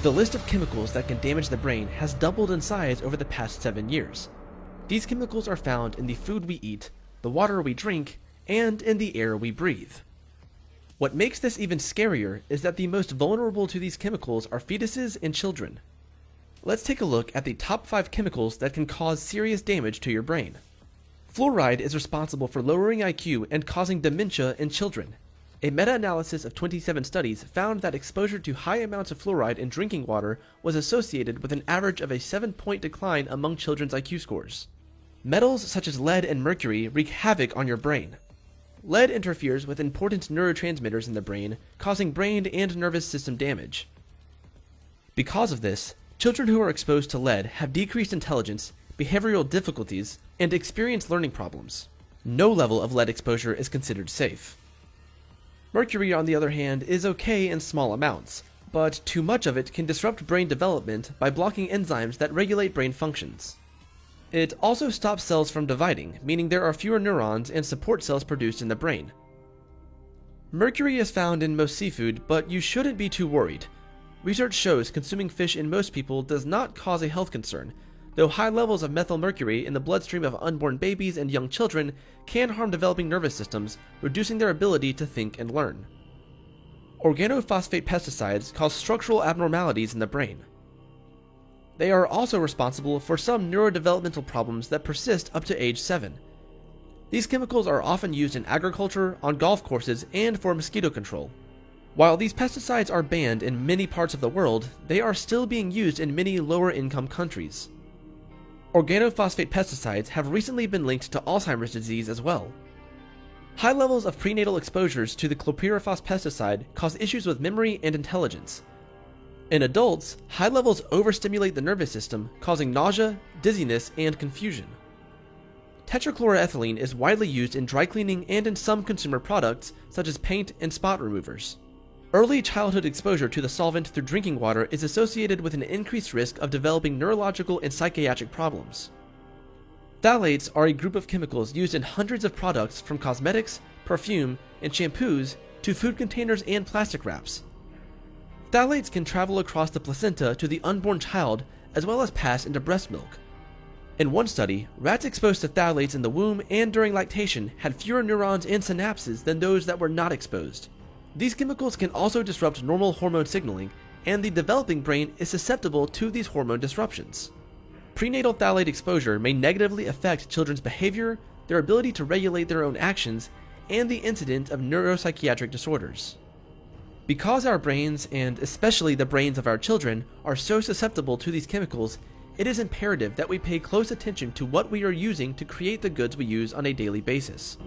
The list of chemicals that can damage the brain has doubled in size over the past 7 years. These chemicals are found in the food we eat, the water we drink, and in the air we breathe. What makes this even scarier is that the most vulnerable to these chemicals are fetuses and children. Let's take a look at the top 5 chemicals that can cause serious damage to your brain. Fluoride is responsible for lowering IQ and causing dementia in children. A meta-analysis of 27 studies found that exposure to high amounts of fluoride in drinking water was associated with an average of a 7-point decline among children's IQ scores. Metals such as lead and mercury wreak havoc on your brain. Lead interferes with important neurotransmitters in the brain, causing brain and nervous system damage. Because of this, children who are exposed to lead have decreased intelligence, behavioral difficulties, and experience learning problems. No level of lead exposure is considered safe. Mercury, on the other hand, is okay in small amounts, but too much of it can disrupt brain development by blocking enzymes that regulate brain functions. It also stops cells from dividing, meaning there are fewer neurons and support cells produced in the brain. Mercury is found in most seafood, but you shouldn't be too worried. Research shows consuming fish in most people does not cause a health concern, though high levels of methylmercury in the bloodstream of unborn babies and young children can harm developing nervous systems, reducing their ability to think and learn. Organophosphate pesticides cause structural abnormalities in the brain. They are also responsible for some neurodevelopmental problems that persist up to age 7. These chemicals are often used in agriculture, on golf courses, and for mosquito control. While these pesticides are banned in many parts of the world, they are still being used in many lower-income countries. Organophosphate pesticides have recently been linked to Alzheimer's disease as well. High levels of prenatal exposures to the chlorpyrifos pesticide cause issues with memory and intelligence. In adults, high levels overstimulate the nervous system, causing nausea, dizziness, and confusion. Tetrachloroethylene is widely used in dry cleaning and in some consumer products, such as paint and spot removers. Early childhood exposure to the solvent through drinking water is associated with an increased risk of developing neurological and psychiatric problems. Phthalates are a group of chemicals used in hundreds of products, from cosmetics, perfume, and shampoos to food containers and plastic wraps. Phthalates can travel across the placenta to the unborn child as well as pass into breast milk. In one study, rats exposed to phthalates in the womb and during lactation had fewer neurons and synapses than those that were not exposed. These chemicals can also disrupt normal hormone signaling, and the developing brain is susceptible to these hormone disruptions. Prenatal phthalate exposure may negatively affect children's behavior, their ability to regulate their own actions, and the incidence of neuropsychiatric disorders. Because our brains, and especially the brains of our children, are so susceptible to these chemicals, it is imperative that we pay close attention to what we are using to create the goods we use on a daily basis.